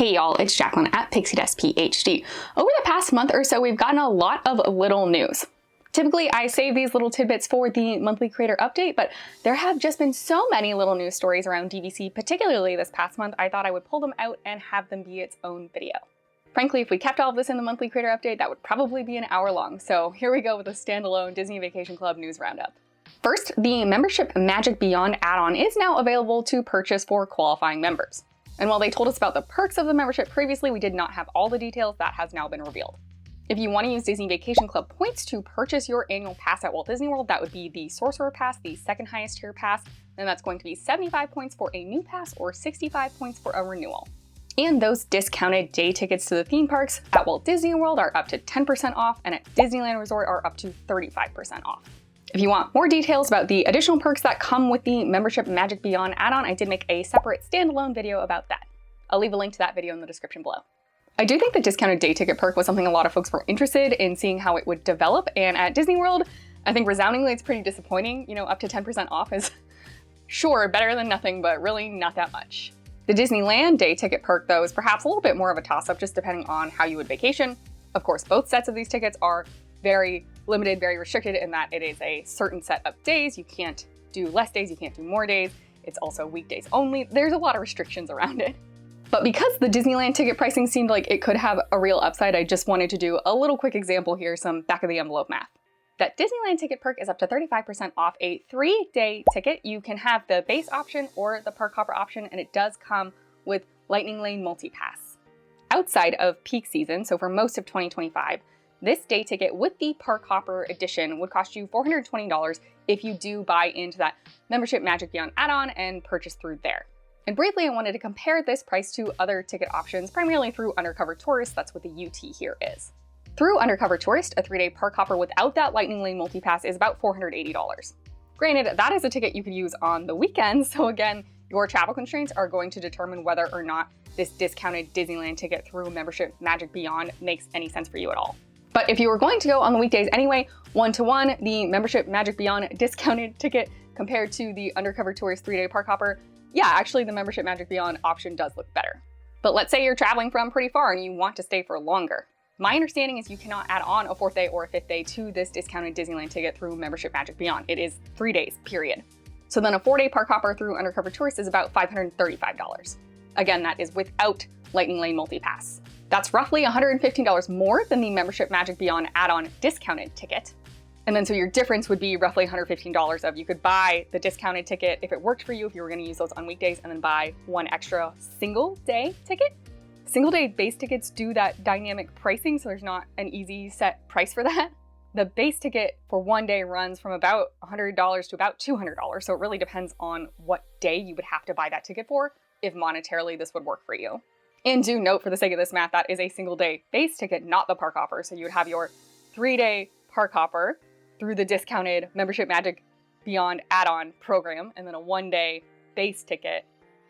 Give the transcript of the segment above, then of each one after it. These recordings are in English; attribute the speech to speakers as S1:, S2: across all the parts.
S1: Hey y'all, it's Jacqueline at Pixie Dust PhD. Over the past month or so, we've gotten a lot of little news. Typically, I save these little tidbits for the monthly creator update, but there have just been so many little news stories around DVC, particularly this past month, I thought I would pull them out and have them be its own video. Frankly, if we kept all of this in the monthly creator update, that would probably be an hour long. So here we go with a standalone Disney Vacation Club news roundup. First, the Membership Magic Beyond add-on is now available to purchase for qualifying members. And while they told us about the perks of the membership previously, we did not have all the details. That has now been revealed. If you want to use Disney Vacation Club points to purchase your annual pass at Walt Disney World, that would be the Sorcerer Pass, the second highest tier pass, and that's going to be 75 points for a new pass or 65 points for a renewal. And those discounted day tickets to the theme parks at Walt Disney World are up to 10% off, and at Disneyland Resort are up to 35% off. If you want more details about the additional perks that come with the Membership Magic Beyond add-on, I did make a separate standalone video about that. I'll leave a link to that video in the description below. I do think the discounted day ticket perk was something a lot of folks were interested in seeing how it would develop, and at Disney World, I think resoundingly it's pretty disappointing. You know, up to 10% off is sure better than nothing, but really not that much. The Disneyland day ticket perk, though, is perhaps a little bit more of a toss-up just depending on how you would vacation. Of course, both sets of these tickets are very limited, very restricted in that it is a certain set of days. You can't do less days, you can't do more days. It's also weekdays only. There's a lot of restrictions around it. But because the Disneyland ticket pricing seemed like it could have a real upside, I just wanted to do a little quick example here, some back of the envelope math. That Disneyland ticket perk is up to 35% off a 3-day ticket. You can have the base option or the park hopper option, and it does come with Lightning Lane Multi-Pass. Outside of peak season, so for most of 2025, this day ticket with the Park Hopper edition would cost you $420 if you do buy into that Membership Magic Beyond add-on and purchase through there. And briefly, I wanted to compare this price to other ticket options, primarily through Undercover Tourist. That's what the UT here is. Through Undercover Tourist, a 3-day Park Hopper without that Lightning Lane Multi-Pass is about $480. Granted, that is a ticket you could use on the weekends, so again, your travel constraints are going to determine whether or not this discounted Disneyland ticket through Membership Magic Beyond makes any sense for you at all. But if you were going to go on the weekdays anyway, one-to-one, the Membership Magic Beyond discounted ticket compared to the Undercover Tourist 3-day Park Hopper, yeah, actually the Membership Magic Beyond option does look better. But let's say you're traveling from pretty far and you want to stay for longer. My understanding is you cannot add on a 4th day or a 5th day to this discounted Disneyland ticket through Membership Magic Beyond. It is 3 days, period. So then a 4-day Park Hopper through Undercover Tourist is about $535. Again, that is without Lightning Lane Multi-Pass. That's roughly $115 more than the Membership Magic Beyond add-on discounted ticket. And then so your difference would be roughly $115 of you could buy the discounted ticket if it worked for you, if you were going to use those on weekdays, and then buy one extra single day ticket. Single day base tickets do that dynamic pricing, so there's not an easy set price for that. The base ticket for one day runs from about $100 to about $200, so it really depends on what day you would have to buy that ticket for if monetarily this would work for you. And do note, for the sake of this math, that is a single day base ticket, not the Park Hopper. So you would have your 3-day Park Hopper through the discounted Membership Magic Beyond add-on program, and then a 1-day base ticket,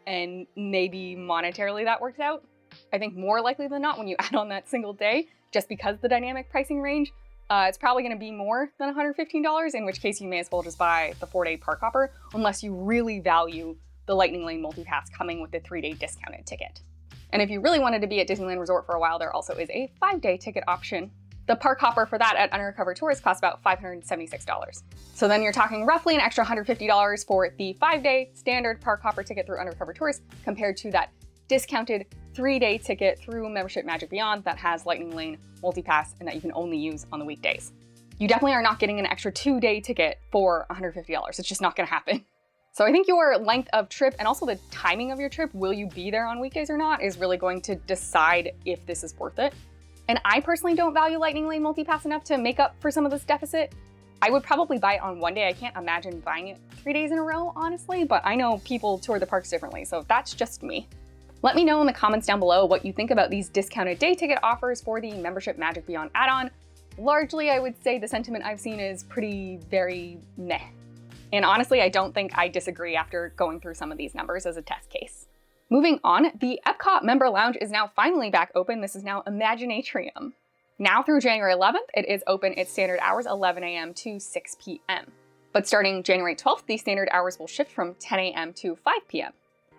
S1: and maybe monetarily that works out. I think more likely than not when you add on that single day, just because the dynamic pricing range, it's probably going to be more than $115, in which case you may as well just buy the 4-day Park Hopper, unless you really value the Lightning Lane Multi-Pass coming with the 3-day discounted ticket. And if you really wanted to be at Disneyland Resort for a while, there also is a 5-day ticket option. The Park Hopper for that at Undercover Tourist costs about $576. So then you're talking roughly an extra $150 for the 5-day standard Park Hopper ticket through Undercover Tourist compared to that discounted 3-day ticket through Membership Magic Beyond that has Lightning Lane Multi-Pass and that you can only use on the weekdays. You definitely are not getting an extra 2-day ticket for $150. It's just not going to happen. So I think your length of trip and also the timing of your trip, will you be there on weekdays or not, is really going to decide if this is worth it. And I personally don't value Lightning Lane Multi-Pass enough to make up for some of this deficit. I would probably buy it on one day. I can't imagine buying it 3 days in a row, honestly, but I know people tour the parks differently, so that's just me. Let me know in the comments down below what you think about these discounted day ticket offers for the Membership Magic Beyond add-on. Largely, I would say the sentiment I've seen is very meh. And honestly, I don't think I disagree after going through some of these numbers as a test case. Moving on, the EPCOT Member Lounge is now finally back open. This is now ImaginAtrium. Now through January 11th, it is open its standard hours 11 a.m. to 6 p.m. But starting January 12th, the standard hours will shift from 10 a.m. to 5 p.m.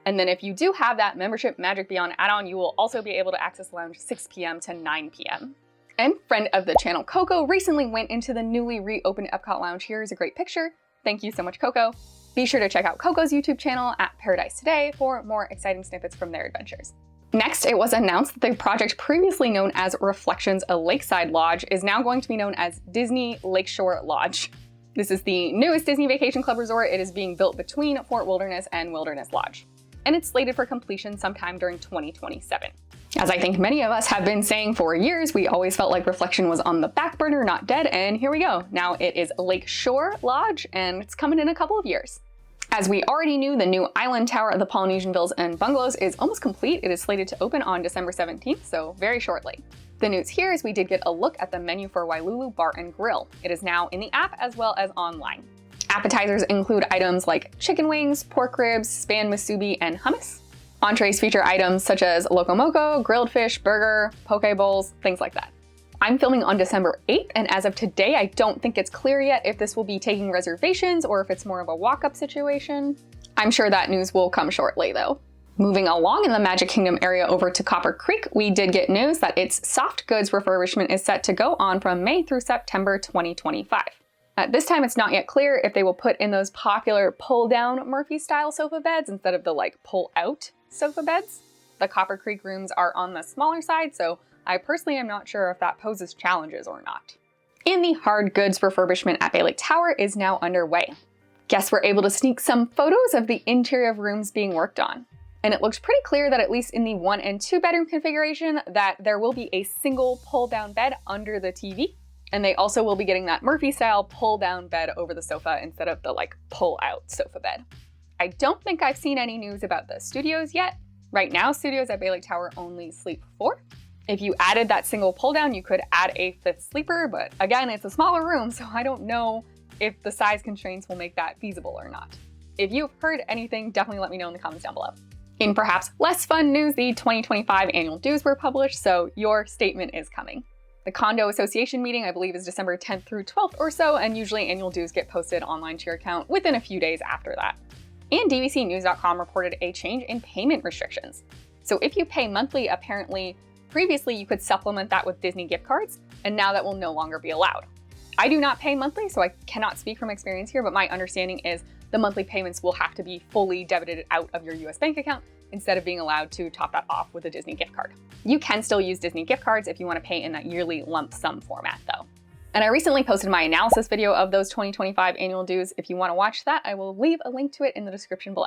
S1: And then if you do have that membership Magic Beyond add-on, you will also be able to access the lounge 6 p.m. to 9 p.m. And friend of the channel, Coco, recently went into the newly reopened EPCOT Lounge. Here is a great picture. Thank you so much, Coco. Be sure to check out Coco's YouTube channel at Paradise Today for more exciting snippets from their adventures. Next, it was announced that the project previously known as Reflections, a Lakeside Lodge, is now going to be known as Disney Lakeshore Lodge. This is the newest Disney Vacation Club resort. It is being built between Fort Wilderness and Wilderness Lodge, and it's slated for completion sometime during 2027. As I think many of us have been saying for years, we always felt like Reflection was on the back burner, not dead, and here we go. Now it is Lakeshore Lodge, and it's coming in a couple of years. As we already knew, the new Island Tower of the Polynesian Villas and Bungalows is almost complete. It is slated to open on December 17th, so very shortly. The news here is we did get a look at the menu for Wailulu Bar Grill. It is now in the app as well as online. Appetizers include items like chicken wings, pork ribs, span musubi, and hummus. Entrees feature items such as loco moco, grilled fish, burger, poke bowls, things like that. I'm filming on December 8th, and as of today, I don't think it's clear yet if this will be taking reservations or if it's more of a walk-up situation. I'm sure that news will come shortly, though. Moving along in the Magic Kingdom area over to Copper Creek, we did get news that its soft goods refurbishment is set to go on from May through September 2025. At this time, it's not yet clear if they will put in those popular pull-down Murphy-style sofa beds instead of the pull-out sofa beds. The Copper Creek rooms are on the smaller side, so I personally am not sure if that poses challenges or not. In the hard goods refurbishment at Bay Lake Tower is now underway. Guests were able to sneak some photos of the interior of rooms being worked on. And it looks pretty clear that at least in the 1 and 2 bedroom configuration that there will be a single pull-down bed under the TV. And they also will be getting that Murphy-style pull-down bed over the sofa instead of the pull-out sofa bed. I don't think I've seen any news about the studios yet. Right now, studios at Bay Lake Tower only sleep 4. If you added that single pull-down, you could add a 5th sleeper, but again, it's a smaller room, so I don't know if the size constraints will make that feasible or not. If you've heard anything, definitely let me know in the comments down below. In perhaps less fun news, the 2025 annual dues were published, so your statement is coming. The Condo Association meeting, I believe, is December 10th through 12th or so, and usually annual dues get posted online to your account within a few days after that. And DVCnews.com reported a change in payment restrictions. So if you pay monthly, apparently previously you could supplement that with Disney gift cards, and now that will no longer be allowed. I do not pay monthly, so I cannot speak from experience here, but my understanding is the monthly payments will have to be fully debited out of your US bank account instead of being allowed to top that off with a Disney gift card. You can still use Disney gift cards if you want to pay in that yearly lump sum format though. And I recently posted my analysis video of those 2025 annual dues. If you want to watch that, I will leave a link to it in the description below.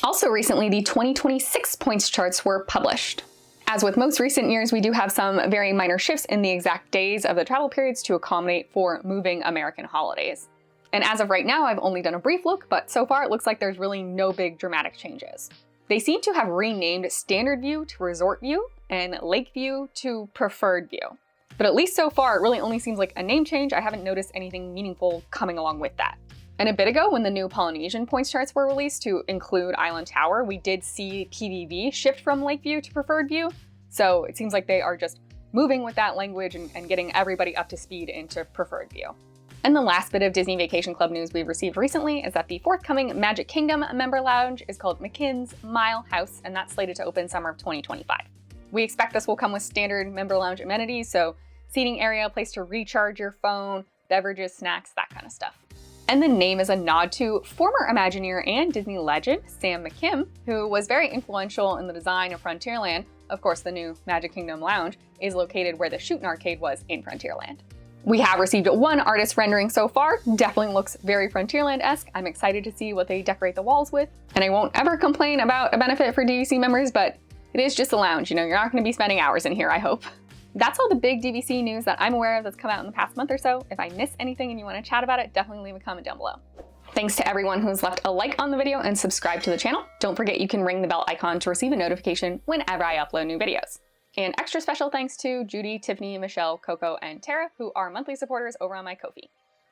S1: Also recently, the 2026 points charts were published. As with most recent years, we do have some very minor shifts in the exact days of the travel periods to accommodate for moving American holidays. And as of right now, I've only done a brief look, but so far it looks like there's really no big dramatic changes. They seem to have renamed Standard View to Resort View and Lake View to Preferred View. But at least so far, it really only seems like a name change. I haven't noticed anything meaningful coming along with that. And a bit ago, when the new Polynesian points charts were released to include Island Tower, we did see PVB shift from Lake View to Preferred View. So it seems like they are just moving with that language and getting everybody up to speed into Preferred View. And the last bit of Disney Vacation Club news we've received recently is that the forthcoming Magic Kingdom member lounge is called McKim's Mile House, and that's slated to open summer of 2025. We expect this will come with standard member lounge amenities, so seating area, place to recharge your phone, beverages, snacks, that kind of stuff. And the name is a nod to former Imagineer and Disney legend Sam McKim, who was very influential in the design of Frontierland. Of course, the new Magic Kingdom lounge is located where the Shootin' Arcade was in Frontierland. We have received one artist rendering so far. Definitely looks very Frontierland-esque. I'm excited to see what they decorate the walls with. And I won't ever complain about a benefit for DVC members, but it is just a lounge. You know, you're not going to be spending hours in here, I hope. That's all the big DVC news that I'm aware of that's come out in the past month or so. If I miss anything and you want to chat about it, definitely leave a comment down below. Thanks to everyone who's left a like on the video and subscribed to the channel. Don't forget you can ring the bell icon to receive a notification whenever I upload new videos. And extra special thanks to Judy, Tiffany, Michelle, Coco, and Tara, who are monthly supporters over on my Ko-fi.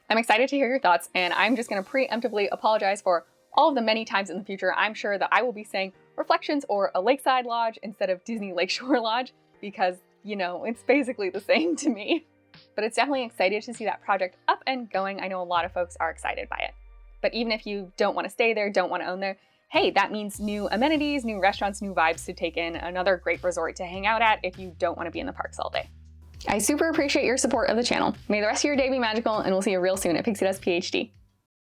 S1: I'm excited to hear your thoughts, and I'm just going to preemptively apologize for all of the many times in the future I'm sure that I will be saying Reflections or a Lakeside Lodge instead of Disney Lakeshore Lodge, because, you know, it's basically the same to me. But it's definitely excited to see that project up and going. I know a lot of folks are excited by it. But even if you don't want to stay there, don't want to own there, hey, that means new amenities, new restaurants, new vibes to take in, another great resort to hang out at if you don't want to be in the parks all day. I super appreciate your support of the channel. May the rest of your day be magical, and we'll see you real soon at Pixie Dust PhD.